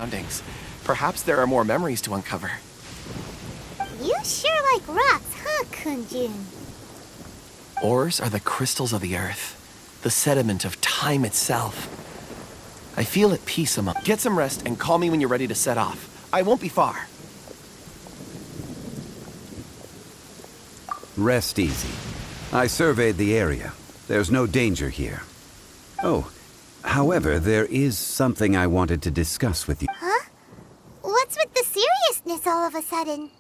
surroundings. Perhaps there are more memories to uncover. You sure like rocks, huh, qu'une? Ores are the crystals of the earth, the sediment of time itself. I feel at peace among. Get some rest and call me when you're ready to set off. I won't be far. Rest easy. I surveyed the area. There's no danger here. Oh, however, there is something I wanted to discuss with you. Huh? What's with the seriousness all of a sudden?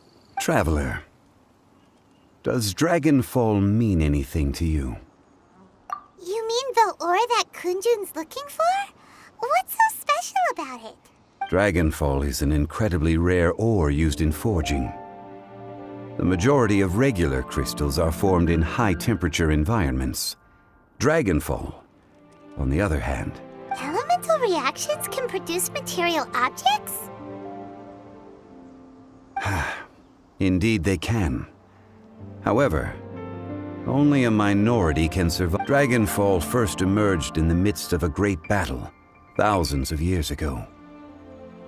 Traveler, does Dragonfall mean anything to you? You mean the ore that qu'une's looking for? What's so special about it? Dragonfall is an incredibly rare ore used in forging. The majority of regular crystals are formed in high-temperature environments. Dragonfall, on the other hand... Elemental reactions can produce material objects? Indeed they can. However, only a minority can survive. Dragonfall first emerged in the midst of a great battle, thousands of years ago.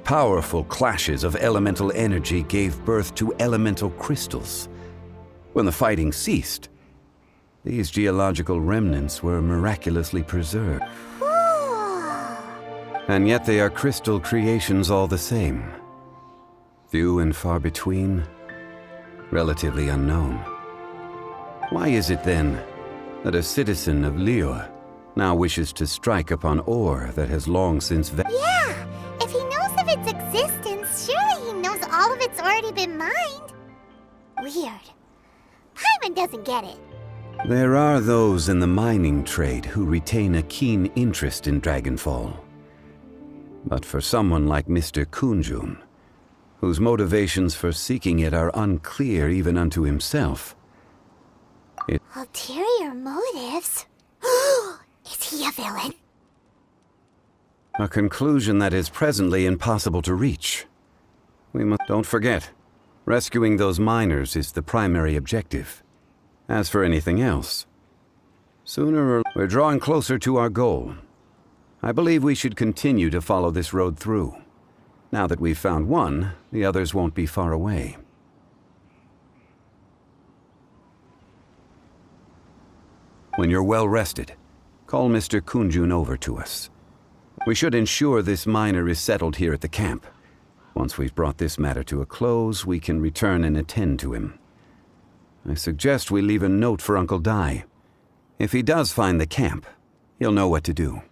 Powerful clashes of elemental energy gave birth to elemental crystals. When the fighting ceased, these geological remnants were miraculously preserved. And yet they are crystal creations all the same. Few and far between, relatively unknown. Why is it then that a citizen of Liyue now wishes to strike upon ore that has long since Yeah! If he knows of its existence, surely he knows all of it's already been mined. Weird. Paimon doesn't get it. There are those in the mining trade who retain a keen interest in Dragonfall. But for someone like Mr. qu'une, whose motivations for seeking it are unclear even unto himself, Ulterior motives? Is he a villain? a conclusion that is presently impossible to reach. Don't forget, rescuing those miners is the primary objective. As for anything else, we're drawing closer to our goal. I believe we should continue to follow this road through. Now that we've found one, the others won't be far away. When you're well rested, call Mr. qu'une over to us. We should ensure this miner is settled here at the camp. Once we've brought this matter to a close, we can return and attend to him. I suggest we leave a note for Uncle Dai. If he does find the camp, he'll know what to do.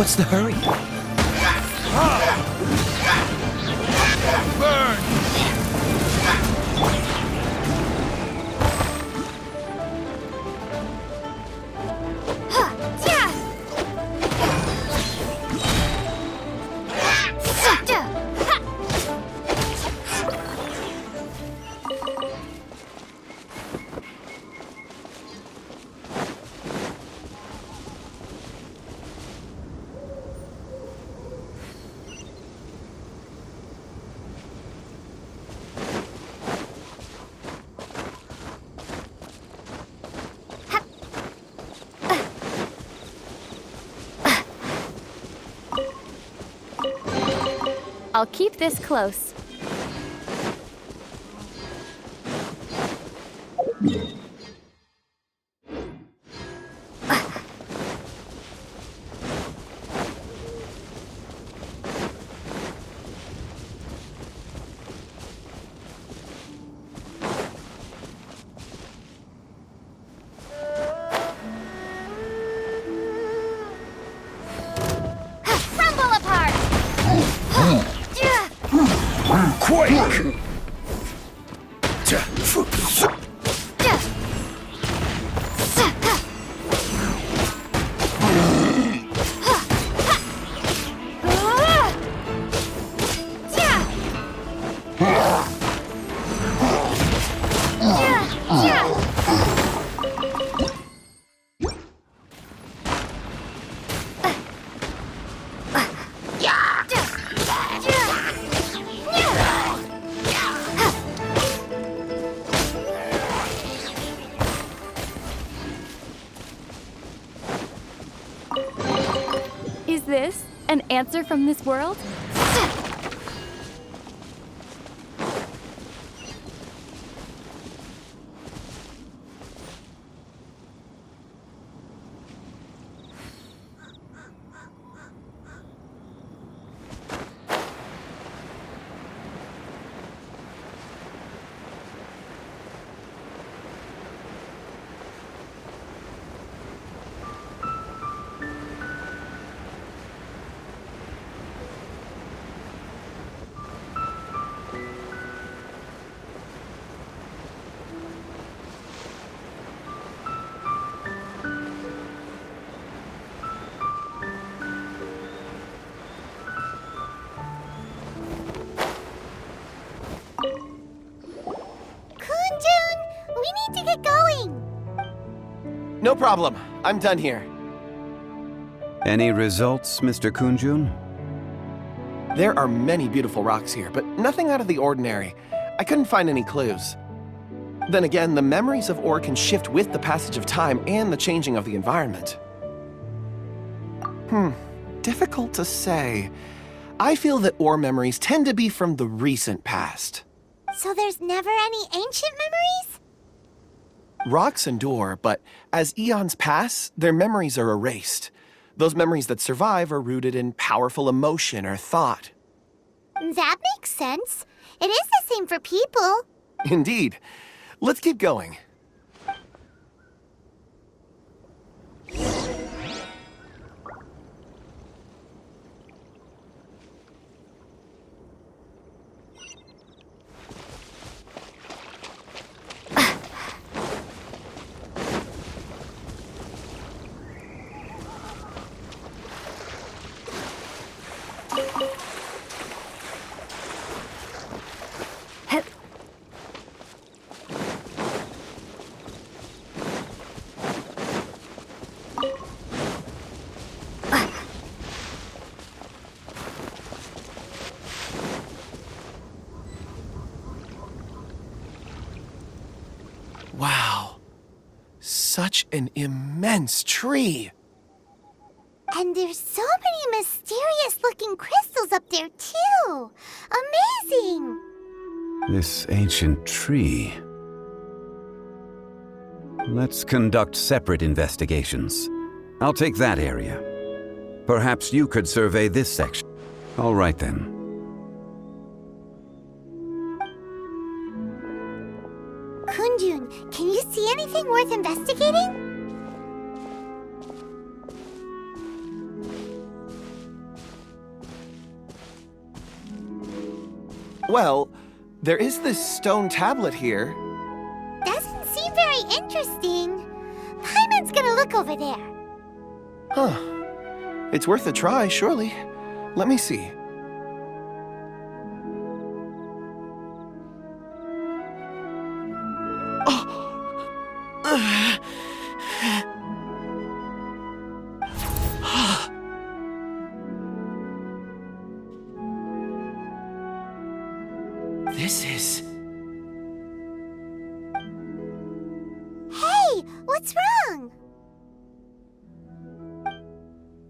What's the hurry? Burn! I'll keep this close. Crumble apart! Quake! Is this an answer from this world? We need to get going! No problem. I'm done here. Any results, Mr. Kunjun? There are many beautiful rocks here, but nothing out of the ordinary. I couldn't find any clues. Then again, the memories of ore can shift with the passage of time and the changing of the environment. Difficult to say. I feel that ore memories tend to be from the recent past. So there's never any ancient memories? Rocks endure, but as eons pass, their memories are erased. Those memories that survive are rooted in powerful emotion or thought. That makes sense. It is the same for people. Indeed. Let's keep going. Wow. Such an immense tree. And there's so many mysterious-looking crystals up there, too. Amazing! This ancient tree. Let's conduct separate investigations. I'll take that area. Perhaps you could survey this section. All right, then. Kunjun, can you see anything worth investigating? Well, there is this stone tablet here. Doesn't seem very interesting. Paimon's gonna look over there. Huh. It's worth a try, surely. Let me see. This is... Hey, what's wrong?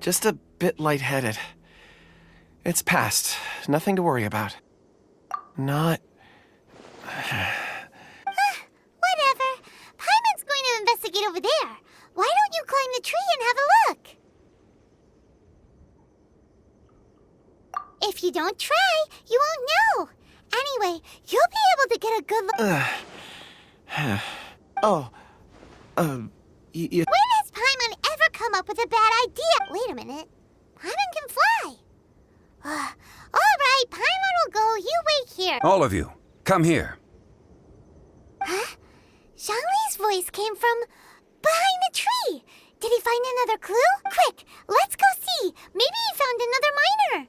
just a bit lightheaded. It's past. Nothing to worry about. Not... Whatever. Paimon's going to investigate over there. Why don't you climb the tree and have a look? If you don't try, you won't know. Anyway, you'll be able to get a good look. When When has Paimon ever come up with a bad idea? Wait a minute. Paimon can fly. All right, Paimon will go. You wait here. All of you, come here. Huh? Zhongli's voice came from behind the tree. Did he find another clue? Quick, let's go see. Maybe he found another miner.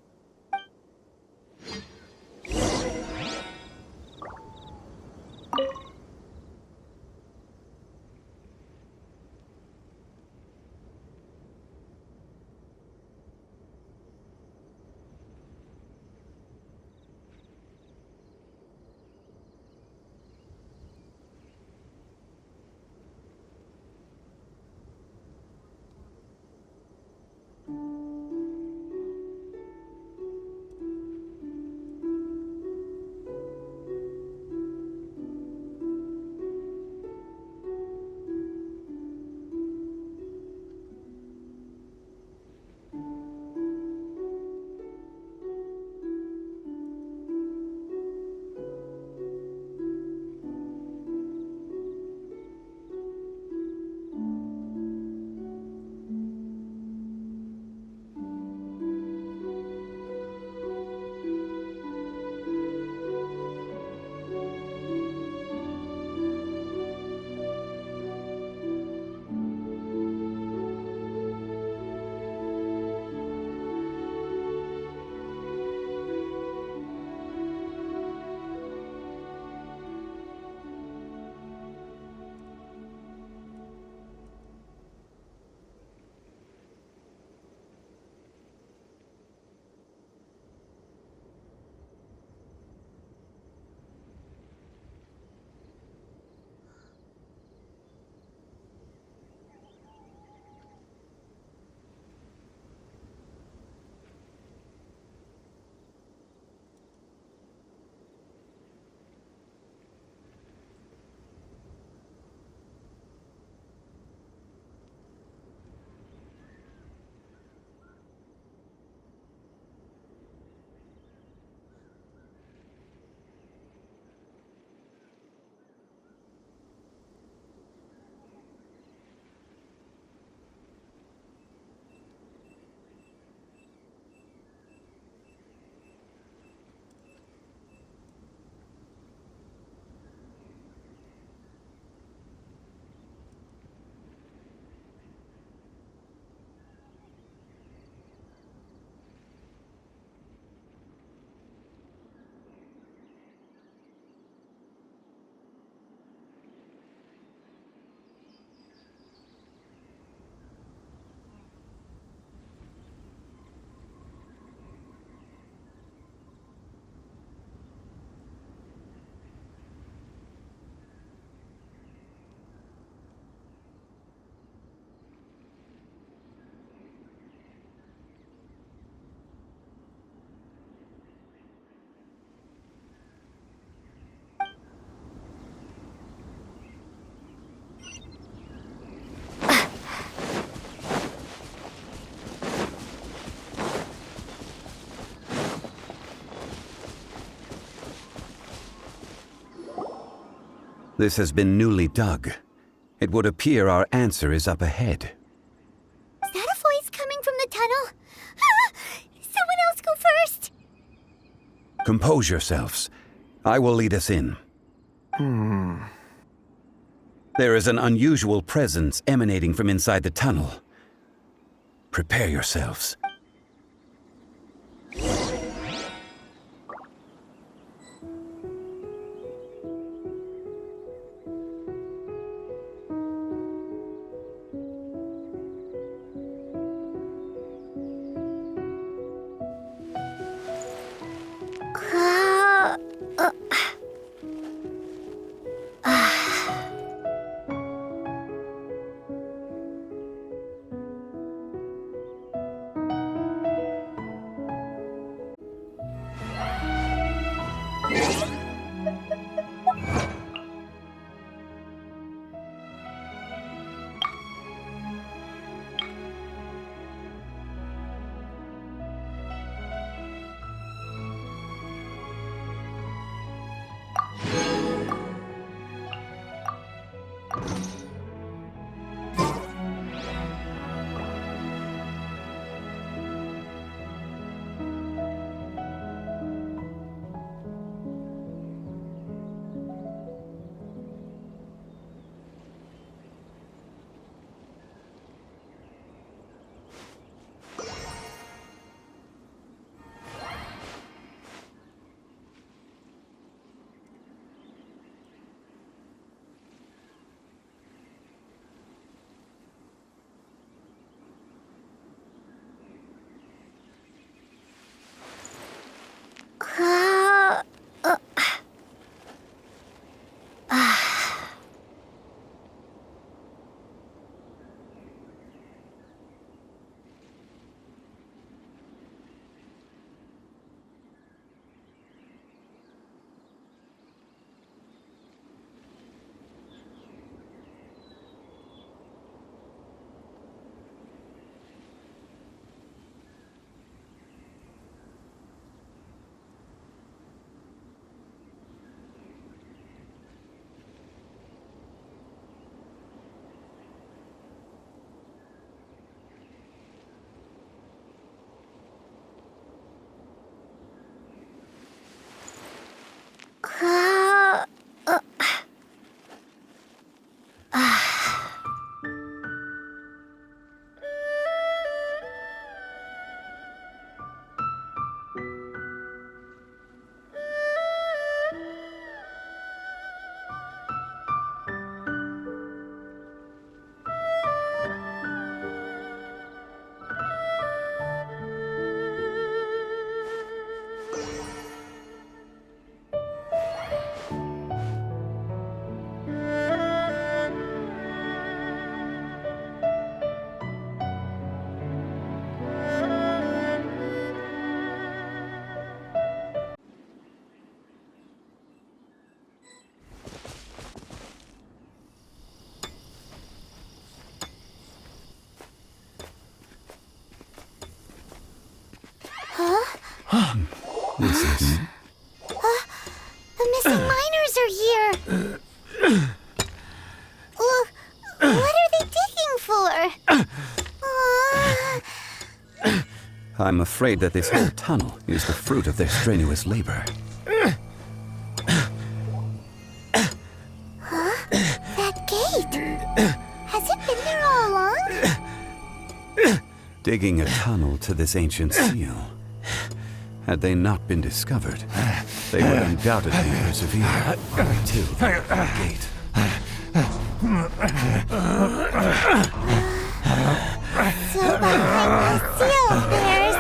This has been newly dug. It would appear our answer is up ahead. Is that a voice coming from the tunnel? Someone else go first. Compose yourselves. I will lead us in. There is an unusual presence emanating from inside the tunnel. Prepare yourselves. The missing miners are here. What are they digging for? I'm afraid that this whole tunnel is the fruit of their strenuous labor. That gate. Has it been there all along? Digging a tunnel to this ancient seal. Had they not been discovered, they would undoubtedly persevere to the gate. So behind the seal there's...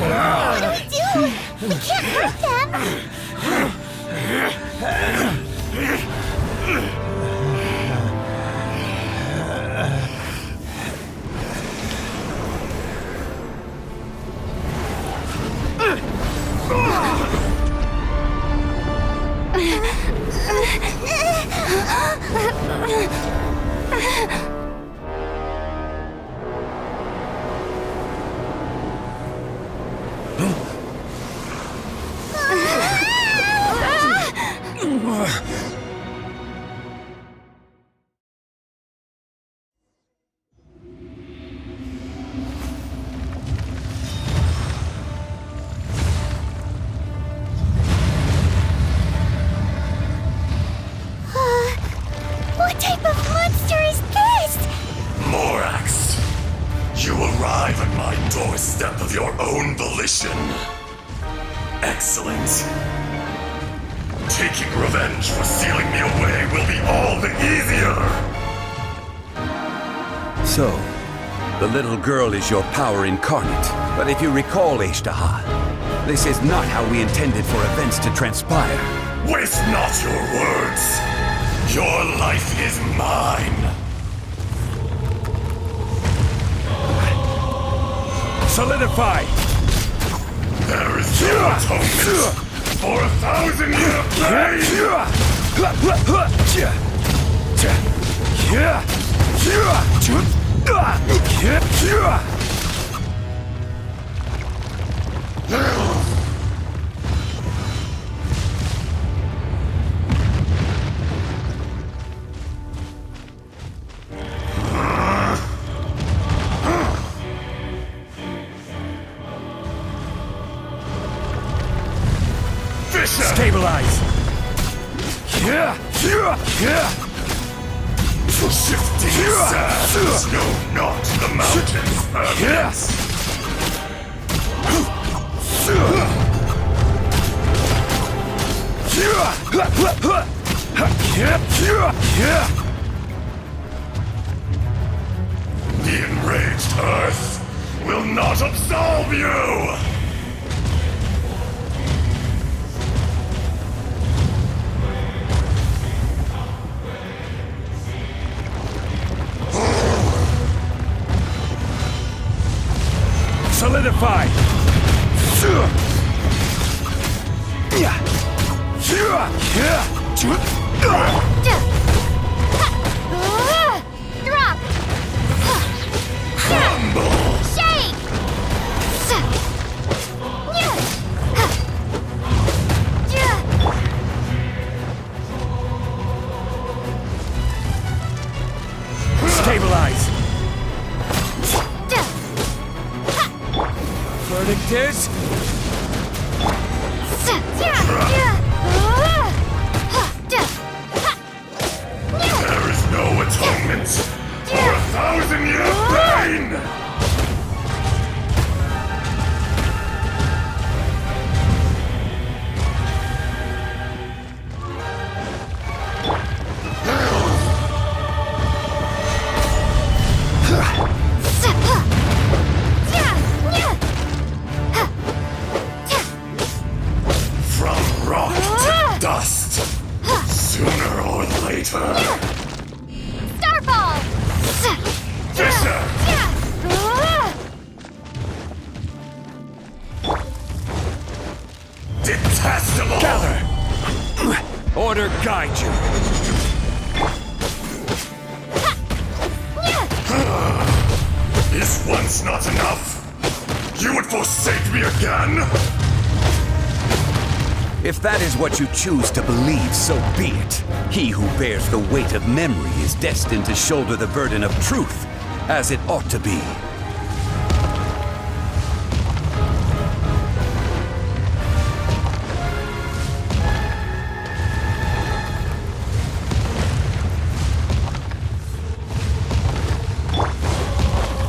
What do we do? We can't hurt them. What type of monster is this? Morax, you arrive at my doorstep of your own volition. Excellent. Taking revenge for sealing me away will be all the easier. So, the little girl is your power incarnate. But if you recall, Ishtaha, this is not how we intended for events to transpire. Waste not your words. Your life is mine. Solidify! There is no atonement for 1,000-year Stabilize! Shifting sands know not the mountain's purpose. The enraged earth will not absolve you! Solidify! Drop! Crumble! Shake! Stabilize! Verdict is... There is no atonement for 1,000-year pain! From rock to dust, sooner or later. Starfall! Fisher! Detestable! Gather! Order guide you. Is once not enough? You would forsake me again? If that is what you choose to believe, so be it. He who bears the weight of memory is destined to shoulder the burden of truth, as it ought to be.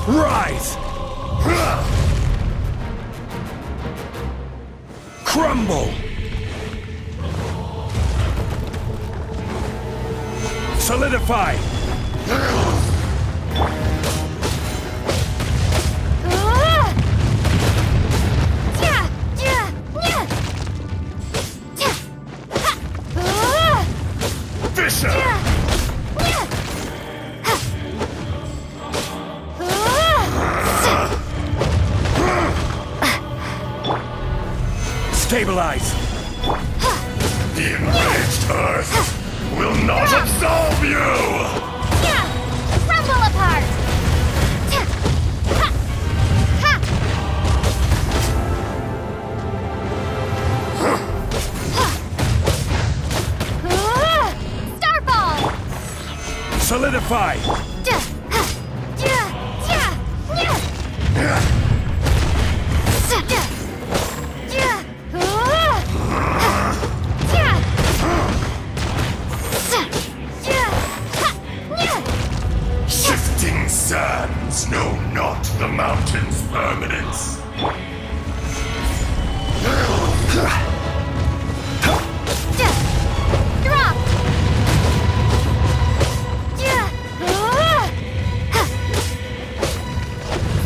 Rise! Crumble! Solidify! Fisher! Stabilize! The enraged earth will not absolve you! Crumble apart! Solidify! Shifting sands know not the mountain's permanence. Drop!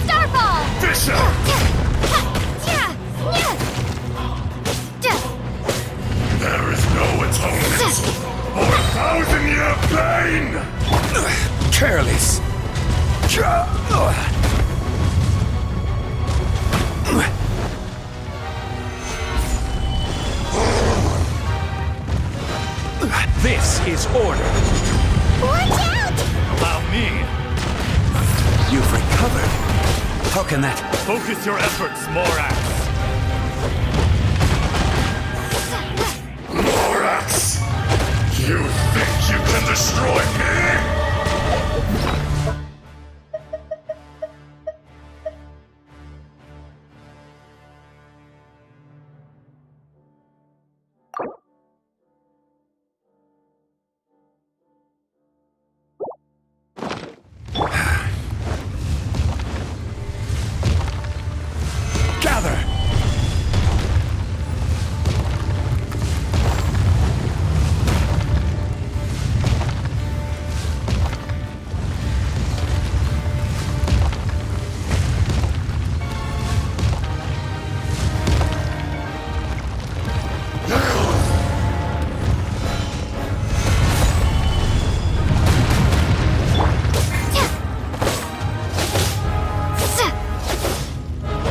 Starball! Fisher! There is no atonement for 1,000-year pain! Careless! This is order! Watch out! Allow me! You've recovered. How can that? Focus your efforts, Morax! Morax! You think you can destroy me? Gather!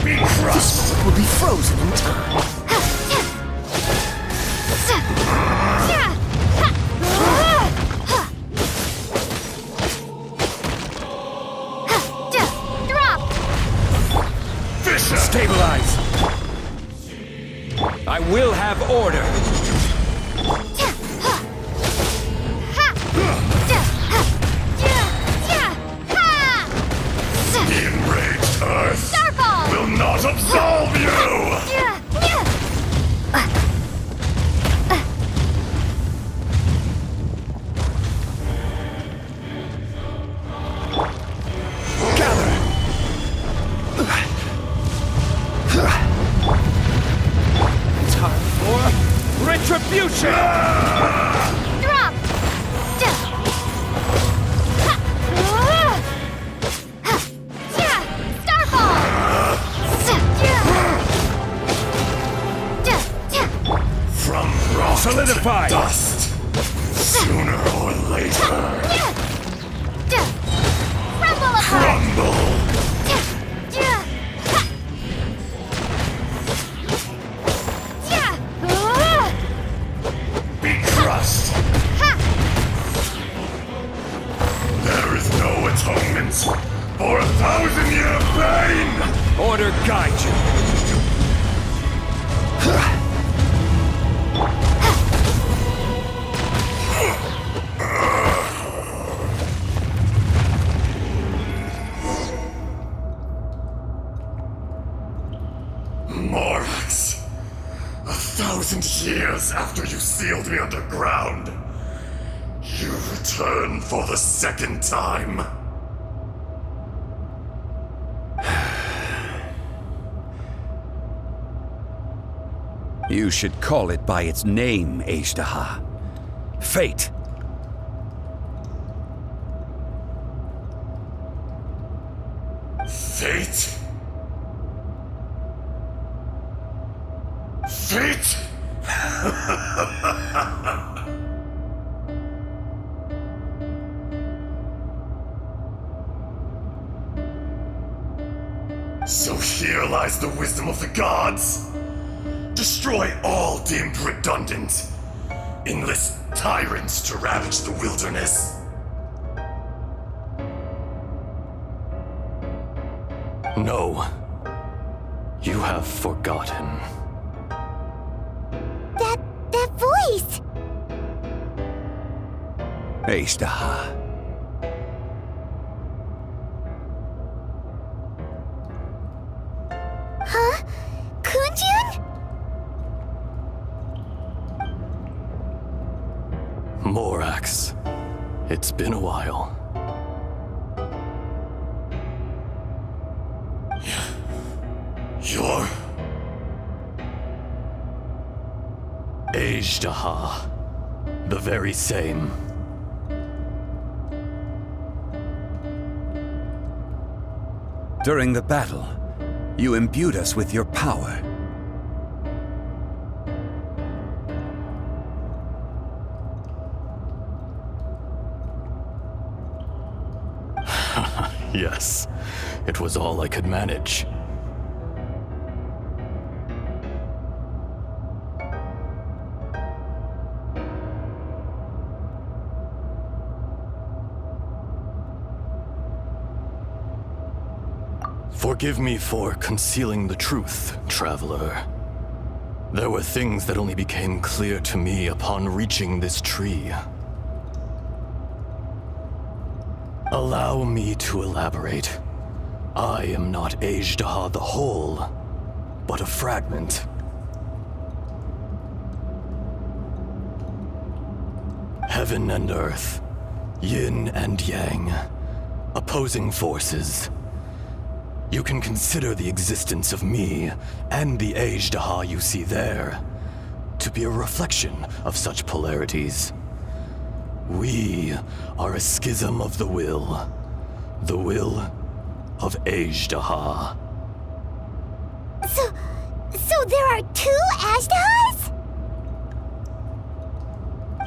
Be crushed! Will be frozen in time. Drop! Fisher! Stabilize! I will have order! The enraged Earth Starball! will not absolve you! Gather! Time for retribution! Drop! From rock Solidify! to dust, sooner or later, Rumble apart! crumble! Be crushed! There is no atonement for 1,000-year pain! Order guide you! Morax, 1,000 years after you sealed me underground, you return for the second time. You should call it by its name, Ishtaha. Fate. Fate? Fate? So here lies the wisdom of the gods. Destroy all deemed redundant. Enlist tyrants to ravage the wilderness. No. You have forgotten. That voice! Ishtaha. Morax. It's been a while. You're... Ajdaha. The very same. During the battle, you imbued us with your power. Yes, it was all I could manage. Forgive me for concealing the truth, traveler. There were things that only became clear to me upon reaching this tree. Allow me to elaborate. I am not Ajdaha the whole, but a fragment. Heaven and earth, yin and yang, opposing forces. You can consider the existence of me and the Ajdaha you see there to be a reflection of such polarities. We are a schism of the will of Ajdaha. So there are two Ajdahas?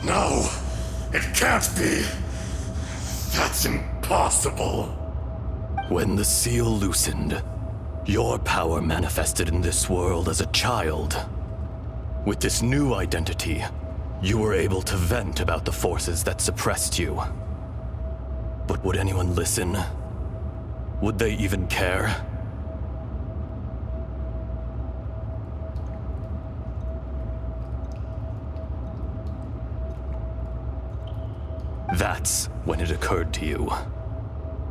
No, it can't be. That's impossible. When the seal loosened, your power manifested in this world as a child. With this new identity, you were able to vent about the forces that suppressed you. But would anyone listen? Would they even care? That's when it occurred to you.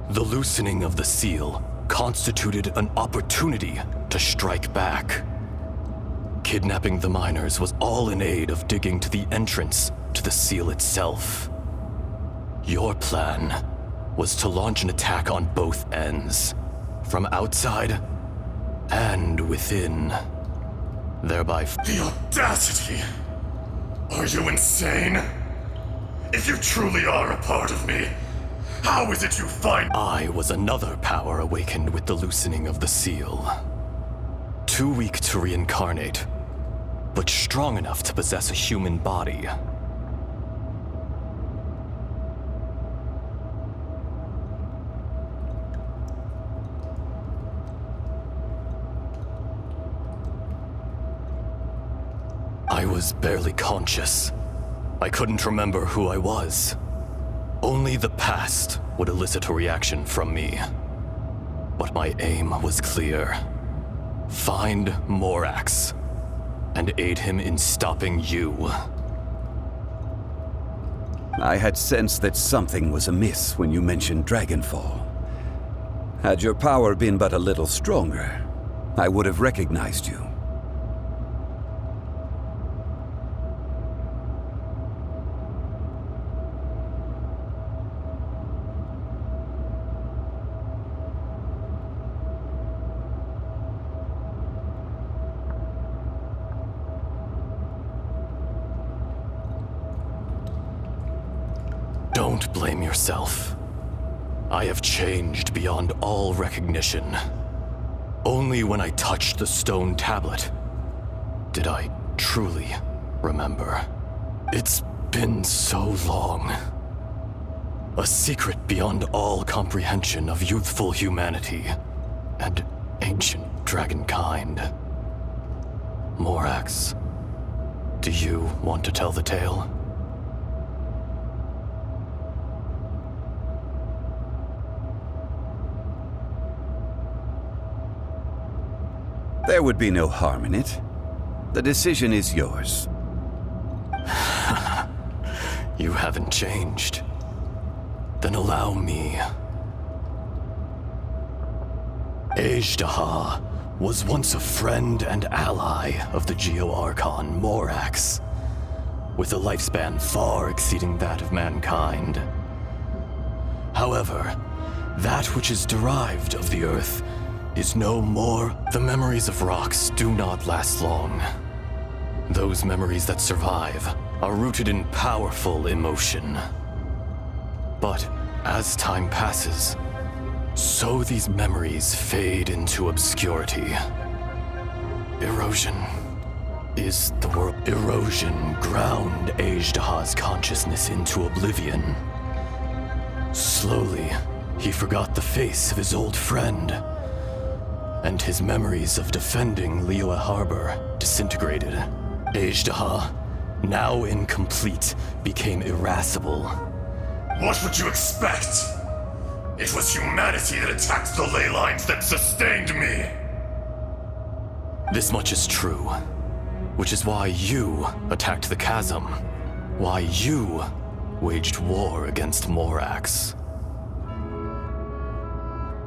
The loosening of the seal constituted an opportunity to strike back. Kidnapping the miners was all in aid of digging to the entrance to the seal itself. Your plan was to launch an attack on both ends, from outside and within, thereby The audacity! Are you insane? If you truly are a part of me, how is it you find— I was another power awakened with the loosening of the seal. Too weak to reincarnate, but strong enough to possess a human body. I was barely conscious. I couldn't remember who I was. Only the past would elicit a reaction from me. But my aim was clear. Find Morax and aid him in stopping you. I had sensed that something was amiss when you mentioned Dragonfall. Had your power been but a little stronger, I would have recognized you. Don't blame yourself. I have changed beyond all recognition. Only when I touched the stone tablet did I truly remember. It's been so long. A secret beyond all comprehension of youthful humanity and ancient dragonkind. Morax, do you want to tell the tale? There would be no harm in it. The decision is yours. You haven't changed. Then allow me. Ajdaha was once a friend and ally of the Geo-Archon Morax. with a lifespan far exceeding that of mankind. However, that which is derived of the Earth is no more. The memories of rocks do not last long. Those memories that survive are rooted in powerful emotion. But as time passes, so these memories fade into obscurity. Erosion is the world. Erosion ground Ajdaha's consciousness into oblivion. Slowly, he forgot the face of his old friend, and his memories of defending Liyue Harbor disintegrated. Ajdaha, now incomplete, became irascible. What would you expect? It was humanity that attacked the ley lines that sustained me. This much is true, which is why you attacked the chasm, why you waged war against Morax.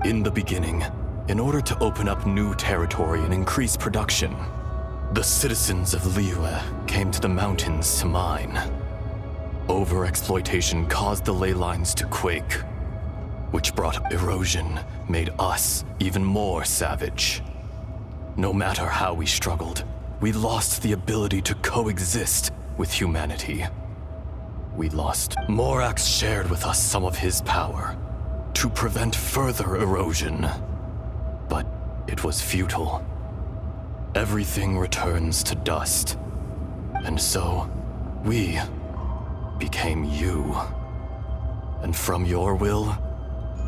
In the beginning, in order to open up new territory and increase production, the citizens of Liyue came to the mountains to mine. Overexploitation caused the ley lines to quake, which brought erosion, made us even more savage. No matter how we struggled, we lost the ability to coexist with humanity. We lost. Morax shared with us some of his power to prevent further erosion, but it was futile. Everything returns to dust, and so we became you. And from your will,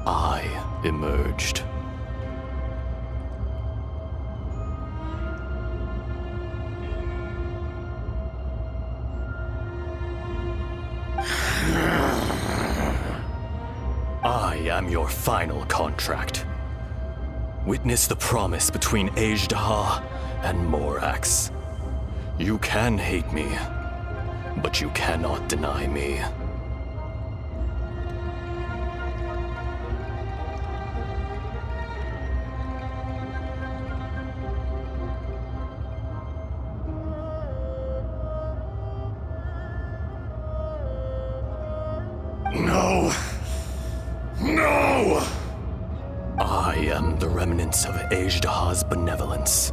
I emerged. I am your final contract. Witness the promise between Ajdaha and Morax. You can hate me, but you cannot deny me. No! No! I am the remnants of Ajdaha's benevolence,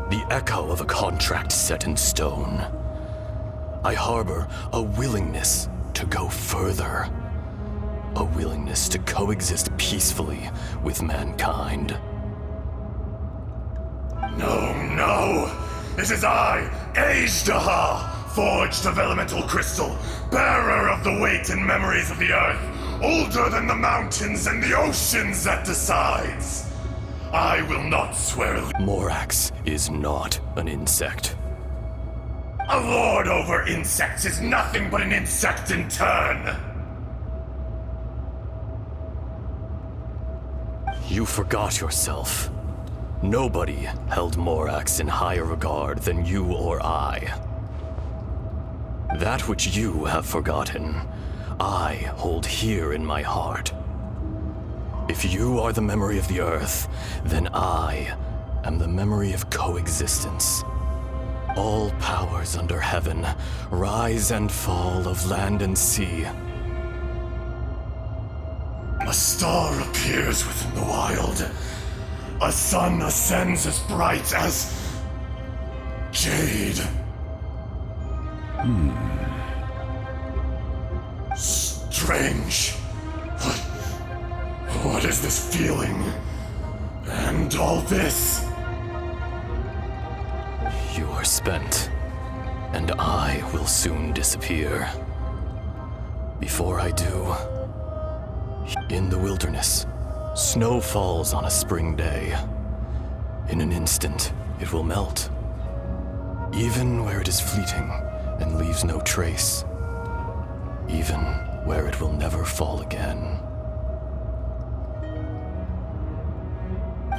the echo of a contract set in stone. I harbor a willingness to go further, a willingness to coexist peacefully with mankind. No! It is I, Ajdaha, forged of elemental crystal, bearer of the weight and memories of the earth, older than the mountains and the oceans that decides. I will not swear. Morax is not an insect. A lord over insects is nothing but an insect in turn. You forgot yourself. Nobody held Morax in higher regard than you or I. That which you have forgotten, I hold here in my heart. If you are the memory of the earth, then I am the memory of coexistence. All powers under heaven, rise and fall of land and sea. A star appears within the wild. A sun ascends as bright as jade. Strange. What is this feeling? And all this? You are spent, and I will soon disappear. Before I do, in the wilderness, snow falls on a spring day. In an instant, it will melt, even where it is fleeting and leaves no trace, even where it will never fall again.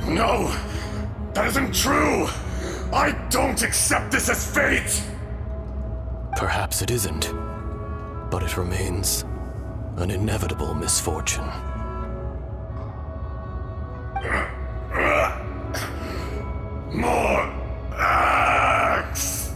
No! That isn't true! I don't accept this as fate! Perhaps it isn't, but it remains an inevitable misfortune. More axe!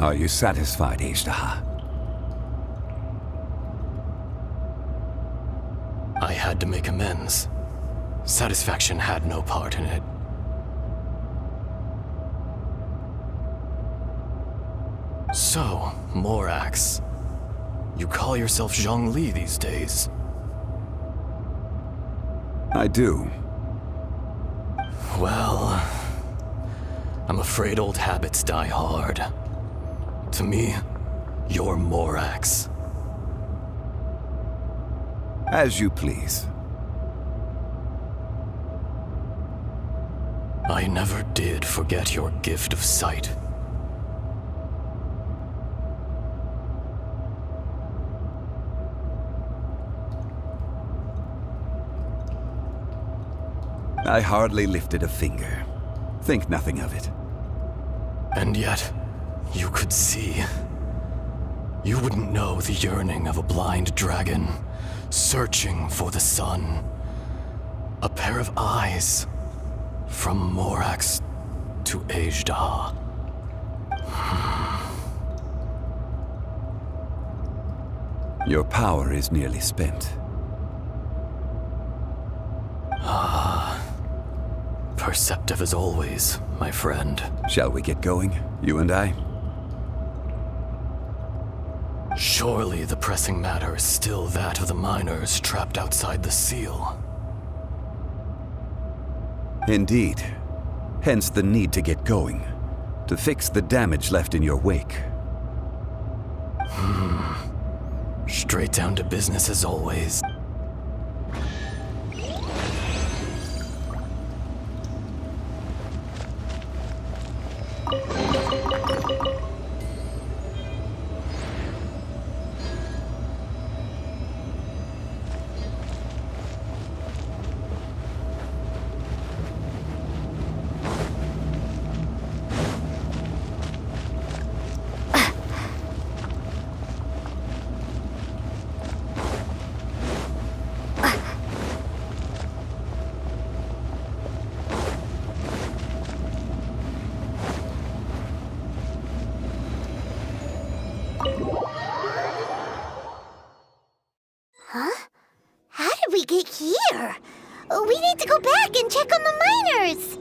Are you satisfied, Ajdaha? I had to make amends. Satisfaction had no part in it. So, Morax. You call yourself Zhongli these days. I do. Well, I'm afraid old habits die hard. To me, you're Morax. As you please. I never did forget your gift of sight. I hardly lifted a finger. Think nothing of it. And yet, you could see. You wouldn't know the yearning of a blind dragon, searching for the sun. A pair of eyes, from Morax to Ajdaha. Your power is nearly spent. Perceptive as always, my friend. Shall we get going, you and I? Surely the pressing matter is still that of the miners trapped outside the seal. Indeed. Hence the need to get going. To fix the damage left in your wake. Straight down to business as always. How did we get here? We need to go back and check on the miners.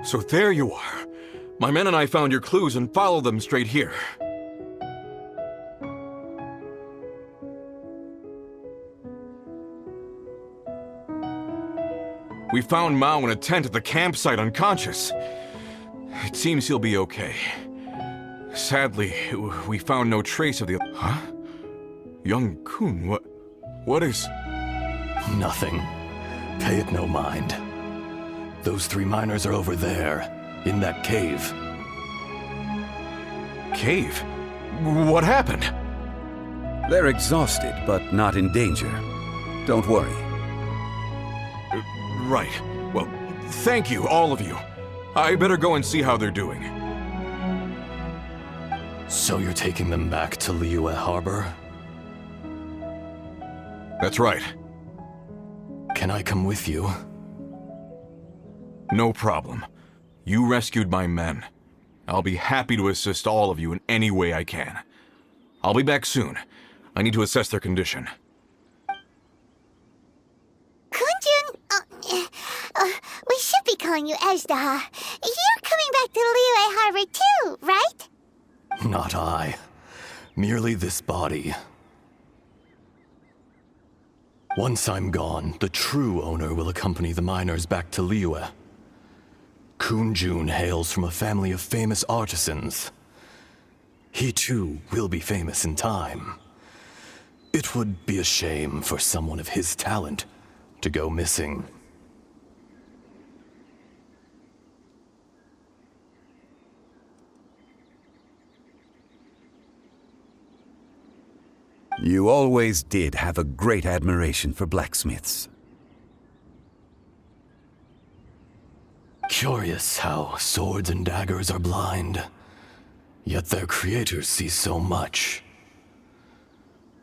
So there you are. My men and I found your clues and followed them straight here. We found Mao in a tent at the campsite unconscious. It seems he'll be okay. Sadly, we found no trace of the... Huh? Young Kun, what is... Nothing. Pay it no mind. Those three miners are over there, in that cave. Cave? What happened? They're exhausted, but not in danger. Don't worry. Right. Well, thank you, all of you. I better go and see how they're doing. So you're taking them back to Liyue Harbor? That's right. Can I come with you? No problem. You rescued my men. I'll be happy to assist all of you in any way I can. I'll be back soon. I need to assess their condition. Kunjun, we should be calling you Ajdaha. You're coming back to Liyue Harbor too, right? Not I. Merely this body. Once I'm gone, the true owner will accompany the miners back to Liyue. Kunjun hails from a family of famous artisans. He too will be famous in time. It would be a shame for someone of his talent to go missing. You always did have a great admiration for blacksmiths. Curious how swords and daggers are blind, yet their creators see so much.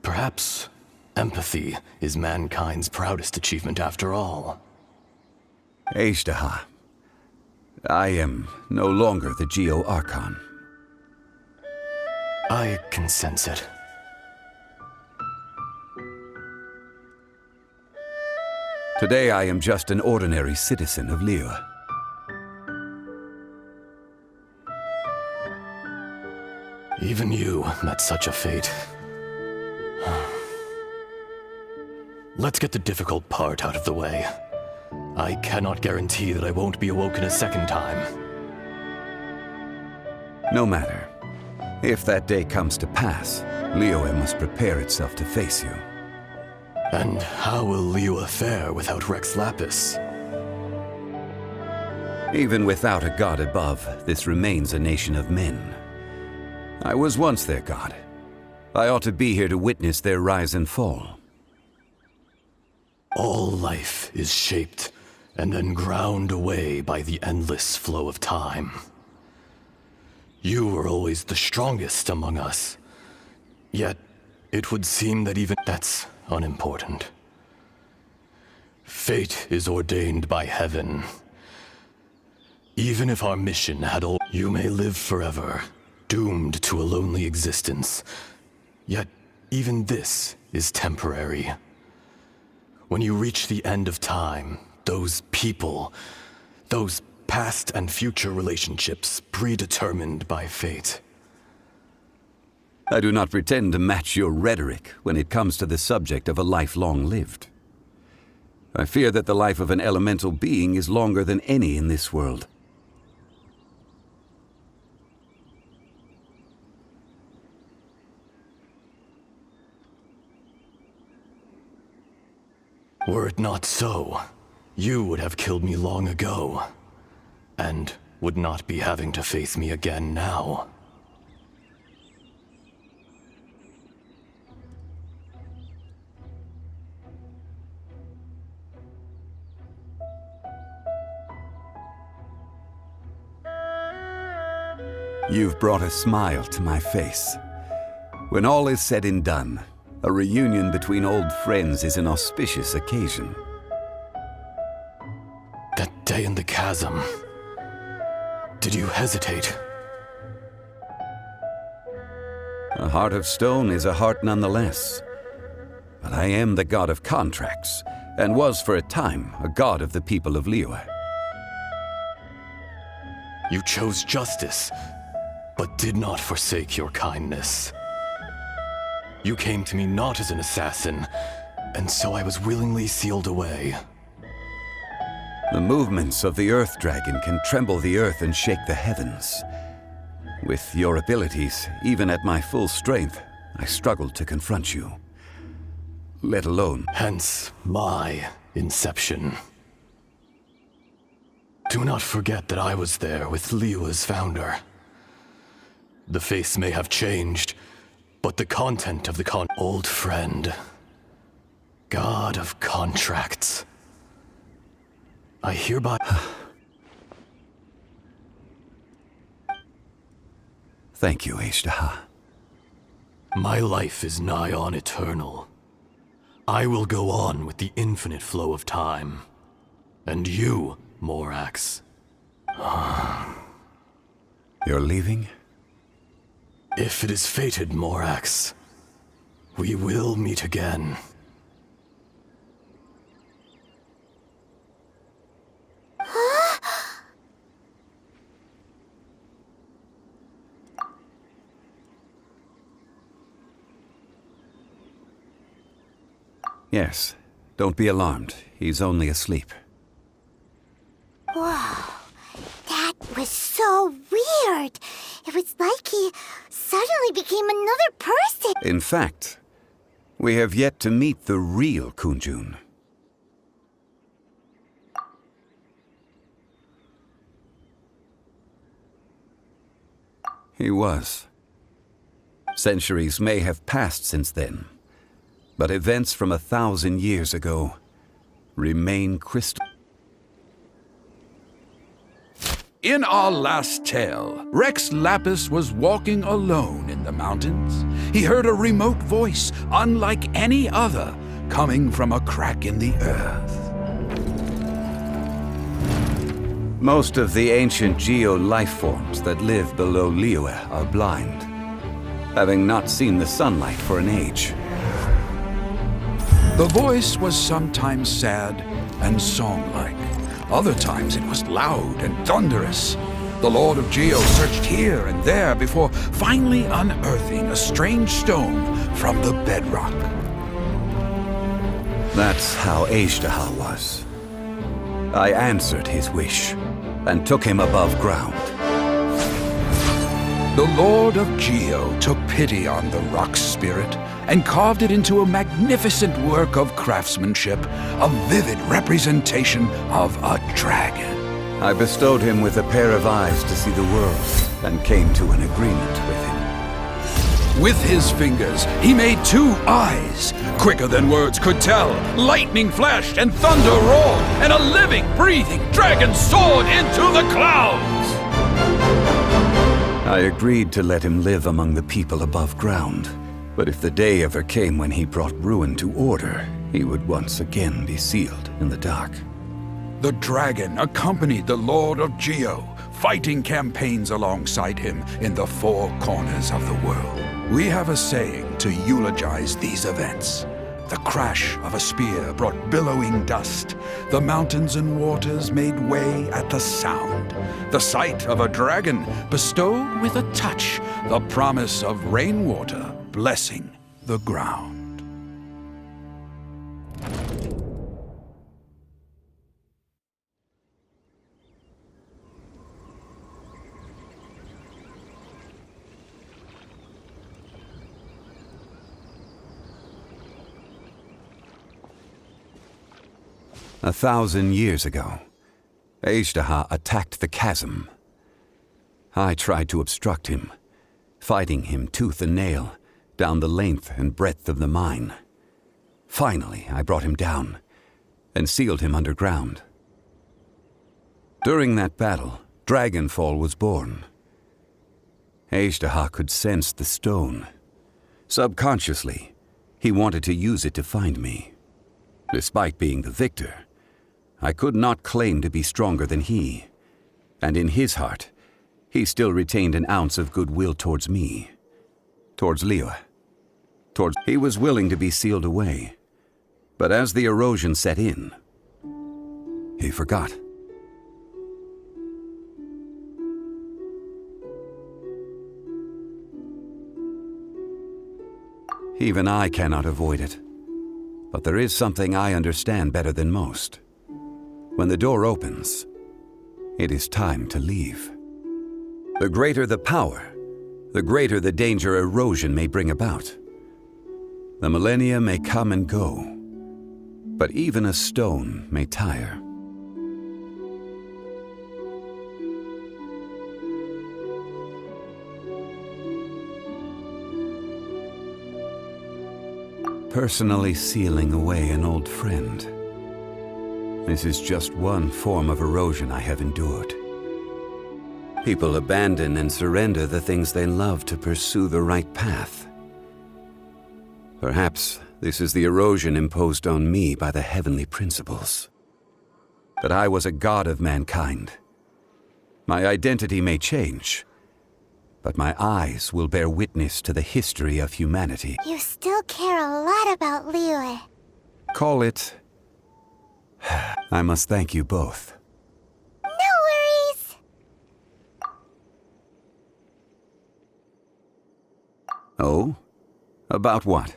Perhaps Empathy is mankind's proudest achievement after all. Ajdaha, I am no longer the Geo-Archon. I can sense it. Today I am just an ordinary citizen of Liyue. Even you met such a fate. Let's get the difficult part out of the way. I cannot guarantee that I won't be awoken a second time. No matter. If that day comes to pass, Liyue must prepare itself to face you. And how will Liyue fare without Rex Lapis? Even without a god above, this remains a nation of men. I was once their god. I ought to be here to witness their rise and fall. All life is shaped and then ground away by the endless flow of time. You were always the strongest among us. Yet, it would seem that even that's unimportant. Fate is ordained by heaven. Even if our mission had all, you may live forever, doomed to a lonely existence. Yet, even this is temporary. When you reach the end of time, those people, those past and future relationships predetermined by fate. I do not pretend to match your rhetoric when it comes to the subject of a life long lived. I fear that the life of an elemental being is longer than any in this world. Were it not so, you would have killed me long ago, and would not be having to face me again now. You've brought a smile to my face. When all is said and done, a reunion between old friends is an auspicious occasion. That day in the chasm. Did you hesitate? A heart of stone is a heart nonetheless. But I am the god of contracts, and was for a time a god of the people of Liyue. You chose justice, but did not forsake your kindness. You came to me not as an assassin, and so I was willingly sealed away. The movements of the Earth Dragon can tremble the earth and shake the heavens. With your abilities, even at my full strength, I struggled to confront you. Let alone... Hence, my inception. Do not forget that I was there with Liyue's founder. The face may have changed, but the content of the old friend. God of contracts. I hereby... Thank you, Ajdaha. My life is nigh on eternal. I will go on with the infinite flow of time. And you, Morax. You're leaving? If it is fated, Morax, we will meet again. Yes. Don't be alarmed. He's only asleep. Whoa, that was so weird. It was like he suddenly became another person. In fact, we have yet to meet the real qu'une. He was. Centuries may have passed since then, but events from 1,000 years ago remain crystal. In our last tale, Rex Lapis was walking alone in the mountains. he heard a remote voice, unlike any other, coming from a crack in the earth. Most of the ancient geo-life forms that live below Liyue are blind, having not seen the sunlight for an age. The voice was sometimes sad and song-like. Other times it was loud and thunderous. The Lord of Geo searched here and there before finally unearthing a strange stone from the bedrock. That's how Acte was. I answered his wish and took him above ground. The Lord of Geo took pity on the rock spirit and carved it into a magnificent work of craftsmanship, a vivid representation of a dragon. I bestowed him with a pair of eyes to see the world and came to an agreement with him. With his fingers, he made 2 eyes. Quicker than words could tell, lightning flashed and thunder roared, and a living, breathing dragon soared into the clouds. I agreed to let him live among the people above ground. But if the day ever came when he brought ruin to order, he would once again be sealed in the dark. The dragon accompanied the Lord of Geo, fighting campaigns alongside him in the 4 corners of the world. We have a saying to eulogize these events. The crash of a spear brought billowing dust. The mountains and waters made way at the sound. The sight of a dragon bestowed with a touch the promise of rainwater blessing the ground. A 1,000 years ago, Acte attacked the chasm. I tried to obstruct him, fighting him tooth and nail down the length and breadth of the mine. Finally, I brought him down and sealed him underground. During that battle, Dragonfall was born. Acte could sense the stone. Subconsciously, he wanted to use it to find me. Despite being the victor, I could not claim to be stronger than he, and in his heart, he still retained an ounce of goodwill towards me, towards Liyue, He was willing to be sealed away, but as the erosion set in, he forgot. Even I cannot avoid it, but there is something I understand better than most. When the door opens, it is time to leave. The greater the power, the greater the danger erosion may bring about. The millennia may come and go, but even a stone may tire. Personally sealing away an old friend. This is just one form of erosion I have endured. People abandon and surrender the things they love to pursue the right path. Perhaps this is the erosion imposed on me by the heavenly principles. That I was a god of mankind. My identity may change, but my eyes will bear witness to the history of humanity. You still care a lot about Liyue. Call it... I must thank you both. No worries. Oh? About what?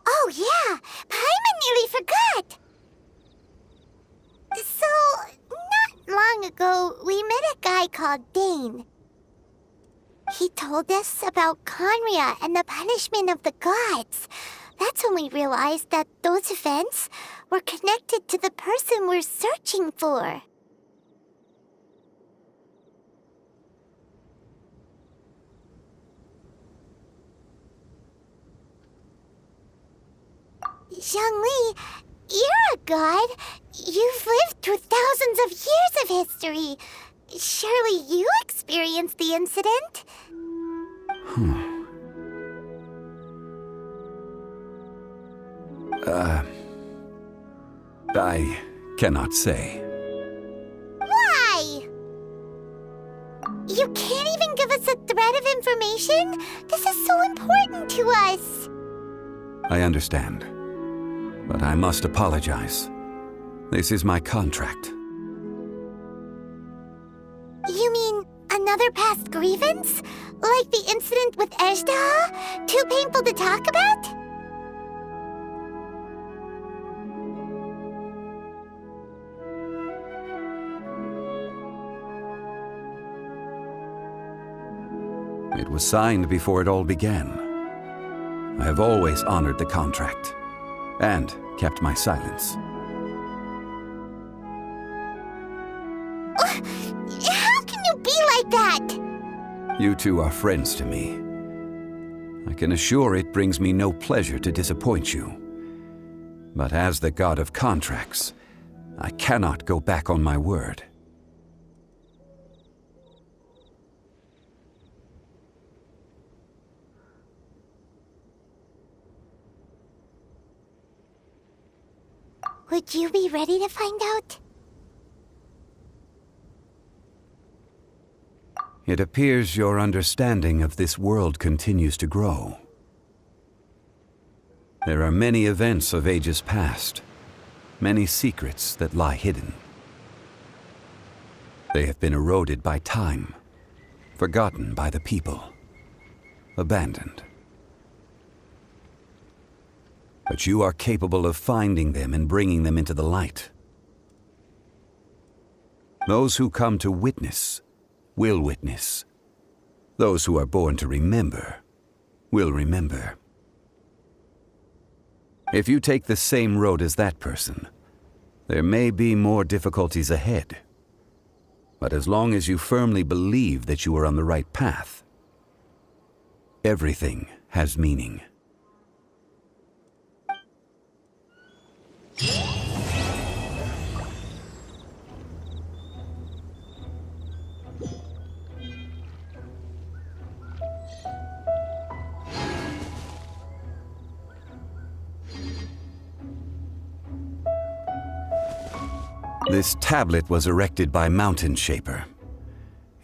Oh yeah, Paimon nearly forgot. So, not long ago, we met a guy called Dane. He told us about Conria and the punishment of the gods. That's when we realized that those events were connected to the person we're searching for. Zhongli, you're a god. You've lived through thousands of years of history. Surely you experienced the incident? I cannot say. Why? You can't even give us a thread of information? This is so important to us. I understand. But I must apologize. This is my contract. You mean another past grievance? Like the incident with Ejdaha? Too painful to talk about? It was signed before it all began. I have always honored the contract, and kept my silence. How can you be like that? You two are friends to me. I can assure it brings me no pleasure to disappoint you. But as the god of contracts, I cannot go back on my word. Would you be ready to find out? It appears your understanding of this world continues to grow. There are many events of ages past, many secrets that lie hidden. They have been eroded by time, forgotten by the people, abandoned. But you are capable of finding them and bringing them into the light. Those who come to witness will witness. Those who are born to remember will remember. If you take the same road as that person, there may be more difficulties ahead. But as long as you firmly believe that you are on the right path, everything has meaning. This tablet was erected by Mountain Shaper.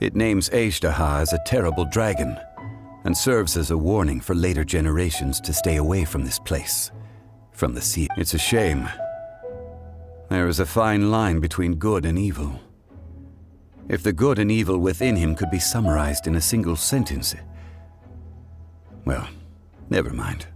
It names Ejdaha as a terrible dragon, and serves as a warning for later generations to stay away from this place, from the sea. It's a shame. There is a fine line between good and evil. If the good and evil within him could be summarized in a single sentence, well, never mind.